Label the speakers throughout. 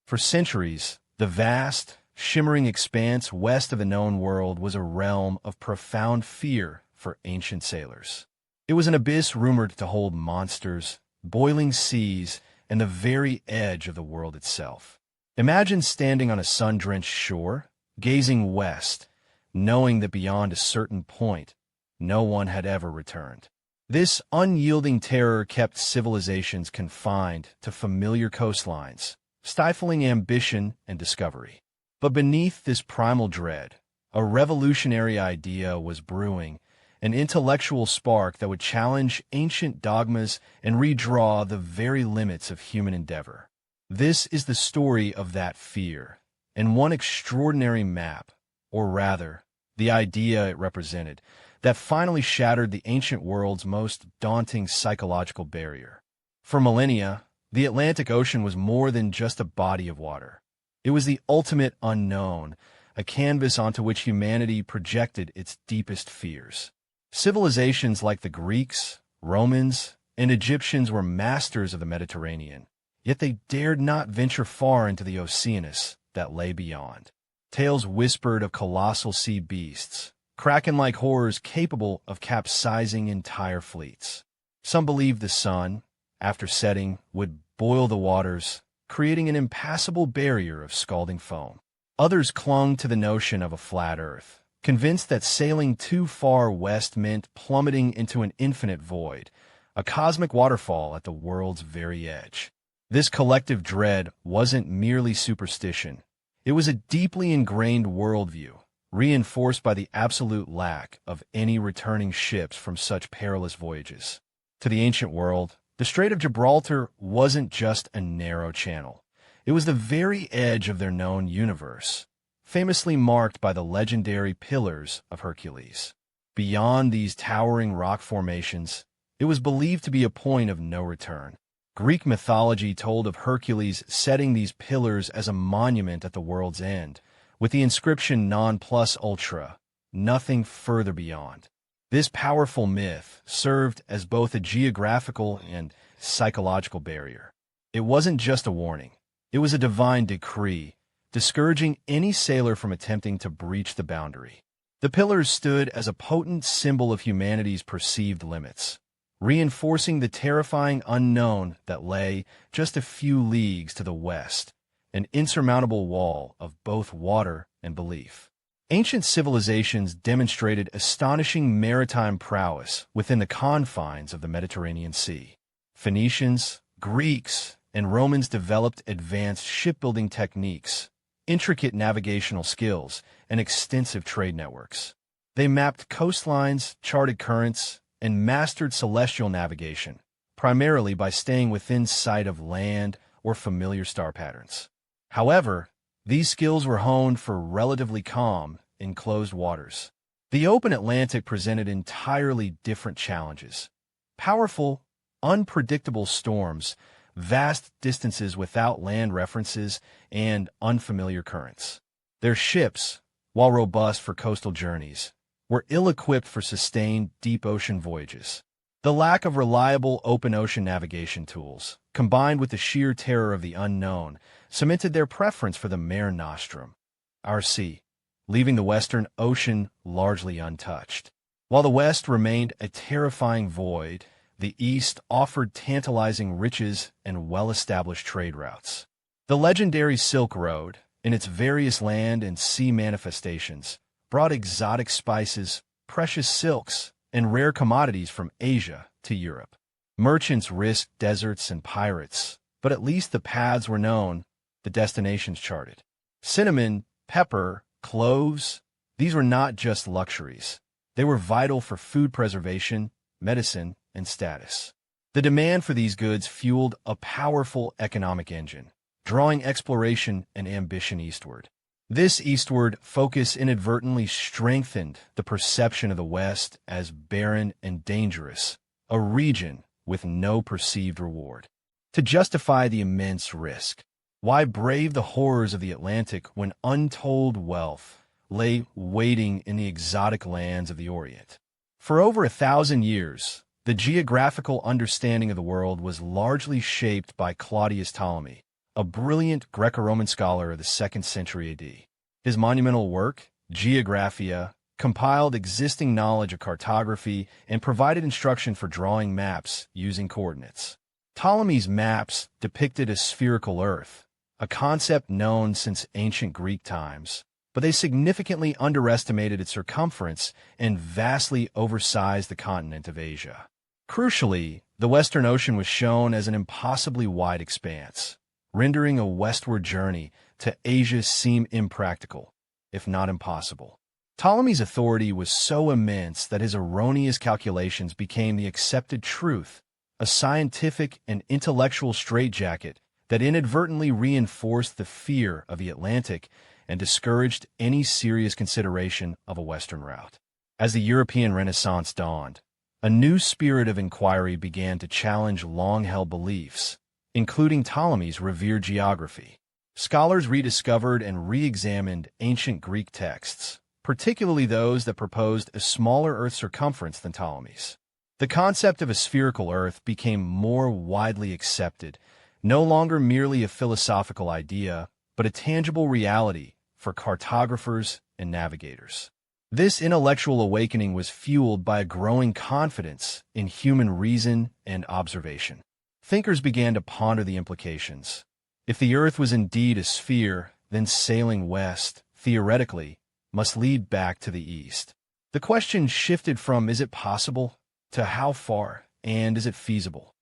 Speaker 1: For centuries, the vast, shimmering expanse west of the known world was a realm of profound fear for ancient sailors. It was an abyss rumored to hold monsters, boiling seas, and the very edge of the world itself. Imagine standing on a sun-drenched shore, gazing west, knowing that beyond a certain point, no one had ever returned. This unyielding terror kept civilizations confined to familiar coastlines, stifling ambition and discovery. But beneath this primal dread, a revolutionary idea was brewing, an intellectual spark that would challenge ancient dogmas and redraw the very limits of human endeavor. This is the story of that fear, and one extraordinary map, or rather, the idea it represented, that finally shattered the ancient world's most daunting psychological barrier. For millennia, the Atlantic Ocean was more than just a body of water. It was the ultimate unknown, a canvas onto which humanity projected its deepest fears. Civilizations like the Greeks, Romans, and Egyptians were masters of the Mediterranean, yet they dared not venture far into the Oceanus that lay beyond. Tales whispered of colossal sea beasts, kraken-like horrors capable of capsizing entire fleets. Some believed the sun, after setting, would boil the waters, creating an impassable barrier of scalding foam. Others clung to the notion of a flat Earth, convinced that sailing too far west meant plummeting into an infinite void, a cosmic waterfall at the world's very edge. This collective dread wasn't merely superstition. It was a deeply ingrained worldview, reinforced by the absolute lack of any returning ships from such perilous voyages. To the ancient world, the Strait of Gibraltar wasn't just a narrow channel. It was the very edge of their known universe, famously marked by the legendary Pillars of Hercules. Beyond these towering rock formations, it was believed to be a point of no return. Greek mythology told of Hercules setting these pillars as a monument at the world's end, with the inscription non plus ultra, nothing further beyond. This powerful myth served as both a geographical and psychological barrier. It wasn't just a warning. It was a divine decree, discouraging any sailor from attempting to breach the boundary. The pillars stood as a potent symbol of humanity's perceived limits, reinforcing the terrifying unknown that lay just a few leagues to the west, an insurmountable wall of both water and belief. Ancient civilizations demonstrated astonishing maritime prowess within the confines of the Mediterranean Sea. Phoenicians, Greeks, and Romans developed advanced shipbuilding techniques, intricate navigational skills, and extensive trade networks. They mapped coastlines, charted currents, and mastered celestial navigation, primarily by staying within sight of land or familiar star patterns. However, these skills were honed for relatively calm, enclosed waters. The open Atlantic presented entirely different challenges. Powerful, unpredictable storms, vast distances without land references, and unfamiliar currents. Their ships, while robust for coastal journeys, were ill-equipped for sustained deep ocean voyages. The lack of reliable open ocean navigation tools, combined with the sheer terror of the unknown, cemented their preference for the Mare Nostrum, our sea, leaving the Western Ocean largely untouched. While the West remained a terrifying void, the East offered tantalizing riches and well-established trade routes. The legendary Silk Road, in its various land and sea manifestations, brought exotic spices, precious silks, and rare commodities from Asia to Europe. Merchants risked deserts and pirates, but at least the paths were known, the destinations charted. Cinnamon, pepper, cloves, these were not just luxuries. They were vital for food preservation, medicine, and status. The demand for these goods fueled a powerful economic engine, drawing exploration and ambition eastward. This eastward focus inadvertently strengthened the perception of the West as barren and dangerous, a region with no perceived reward. To justify the immense risk, why brave the horrors of the Atlantic when untold wealth lay waiting in the exotic lands of the Orient? For over 1,000 years, the geographical understanding of the world was largely shaped by Claudius Ptolemy, a brilliant Greco-Roman scholar of the 2nd century AD. His monumental work, Geographia, compiled existing knowledge of cartography and provided instruction for drawing maps using coordinates. Ptolemy's maps depicted a spherical Earth, a concept known since ancient Greek times, but they significantly underestimated its circumference and vastly oversized the continent of Asia. Crucially, the Western Ocean was shown as an impossibly wide expanse, rendering a westward journey to Asia seem impractical, if not impossible. Ptolemy's authority was so immense that his erroneous calculations became the accepted truth, a scientific and intellectual straitjacket that inadvertently reinforced the fear of the Atlantic and discouraged any serious consideration of a Western route. As the European Renaissance dawned, a new spirit of inquiry began to challenge long-held beliefs, including Ptolemy's revered geography. Scholars rediscovered and re-examined ancient Greek texts, particularly those that proposed a smaller Earth circumference than Ptolemy's. The concept of a spherical Earth became more widely accepted, no longer merely a philosophical idea, but a tangible reality for cartographers and navigators. This intellectual awakening was fueled by a growing confidence in human reason and observation. Thinkers began to ponder the implications. If the Earth was indeed a sphere, then sailing west, theoretically, must lead back to the east. The question shifted from "is it possible?" to "how far?" and "is it feasible?"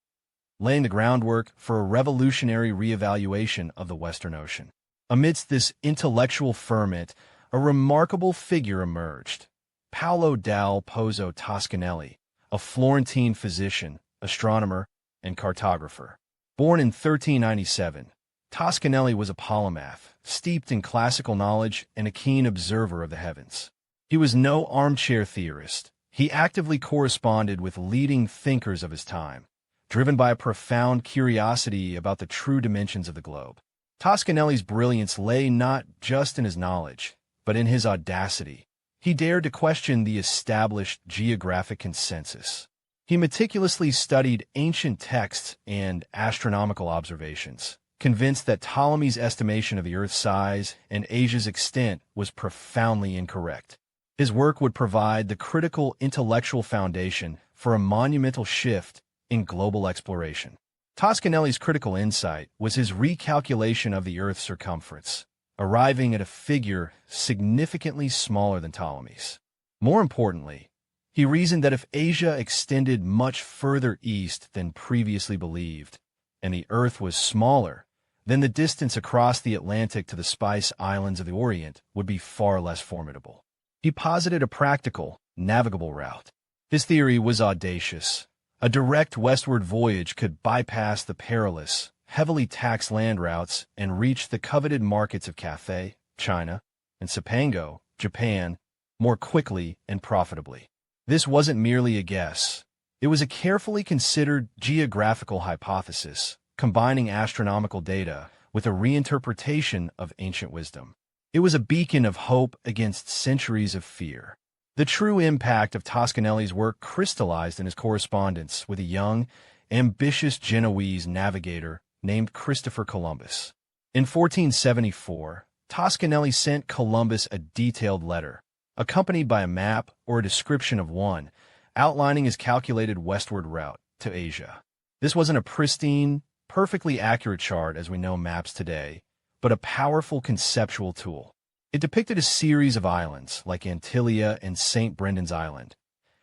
Speaker 1: laying the groundwork for a revolutionary reevaluation of the Western Ocean. Amidst this intellectual ferment, a remarkable figure emerged: Paolo dal Pozzo Toscanelli, a Florentine physician, astronomer, and cartographer. Born in 1397, Toscanelli was a polymath, steeped in classical knowledge and a keen observer of the heavens. He was no armchair theorist. He actively corresponded with leading thinkers of his time, driven by a profound curiosity about the true dimensions of the globe. Toscanelli's brilliance lay not just in his knowledge, but in his audacity. He dared to question the established geographic consensus. He meticulously studied ancient texts and astronomical observations, convinced that Ptolemy's estimation of the Earth's size and Asia's extent was profoundly incorrect. His work would provide the critical intellectual foundation for a monumental shift in global exploration. Toscanelli's critical insight was his recalculation of the Earth's circumference, arriving at a figure significantly smaller than Ptolemy's. More importantly, he reasoned that if Asia extended much further east than previously believed, and the Earth was smaller, then the distance across the Atlantic to the Spice Islands of the Orient would be far less formidable. He posited a practical, navigable route. His theory was audacious. A direct westward voyage could bypass the perilous, heavily taxed land routes and reach the coveted markets of Cathay, China, and Cipango, Japan, more quickly and profitably. This wasn't merely a guess. It was a carefully considered geographical hypothesis, combining astronomical data with a reinterpretation of ancient wisdom. It was a beacon of hope against centuries of fear. The true impact of Toscanelli's work crystallized in his correspondence with a young, ambitious Genoese navigator named Christopher Columbus. In 1474, Toscanelli sent Columbus a detailed letter, accompanied by a map or a description of one, outlining his calculated westward route to Asia. This wasn't a pristine, perfectly accurate chart as we know maps today, but a powerful conceptual tool. It depicted a series of islands, like Antilia and St. Brendan's Island,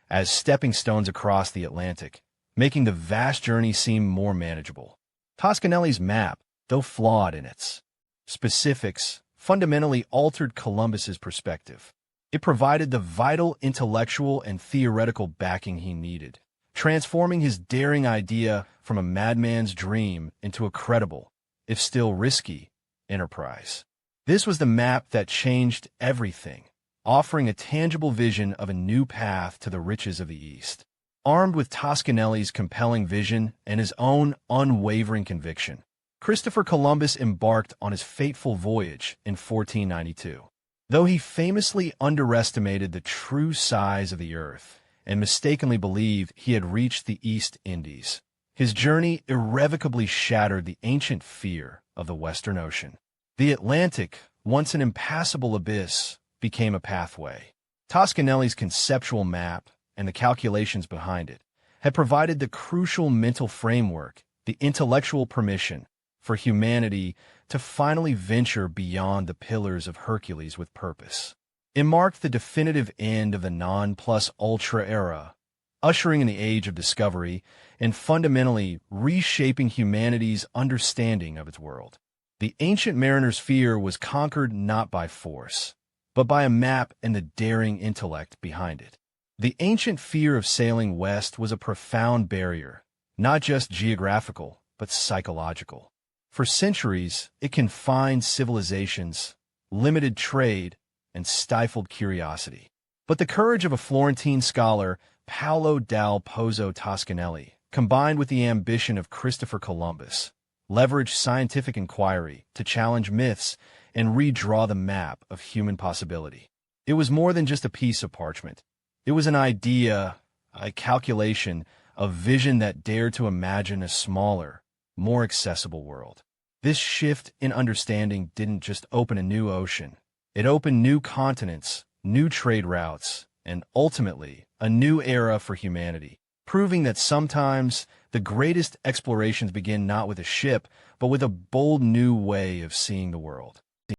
Speaker 1: as stepping stones across the Atlantic, making the vast journey seem more manageable. Toscanelli's map, though flawed in its specifics, fundamentally altered Columbus's perspective. It provided the vital intellectual and theoretical backing he needed, transforming his daring idea from a madman's dream into a credible, if still risky, enterprise. This was the map that changed everything, offering a tangible vision of a new path to the riches of the East. Armed with Toscanelli's compelling vision and his own unwavering conviction, Christopher Columbus embarked on his fateful voyage in 1492. Though he famously underestimated the true size of the Earth and mistakenly believed he had reached the East Indies, his journey irrevocably shattered the ancient fear of the Western Ocean. The Atlantic, once an impassable abyss, became a pathway. Toscanelli's conceptual map and the calculations behind it had provided the crucial mental framework, the intellectual permission for humanity to finally venture beyond the Pillars of Hercules with purpose. It marked the definitive end of the non-plus-ultra era, ushering in the age of discovery and fundamentally reshaping humanity's understanding of its world. The ancient mariner's fear was conquered not by force, but by a map and the daring intellect behind it. The ancient fear of sailing west was a profound barrier, not just geographical, but psychological. For centuries, it confined civilizations, limited trade, and stifled curiosity. But the courage of a Florentine scholar, Paolo dal Pozzo Toscanelli, combined with the ambition of Christopher Columbus, leveraged scientific inquiry to challenge myths and redraw the map of human possibility. It was more than just a piece of parchment. It was an idea, a calculation, a vision that dared to imagine a smaller, more accessible world. This shift in understanding didn't just open a new ocean. It opened new continents, new trade routes, and ultimately, a new era for humanity, proving that sometimes the greatest explorations begin not with a ship, but with a bold new way of seeing the world.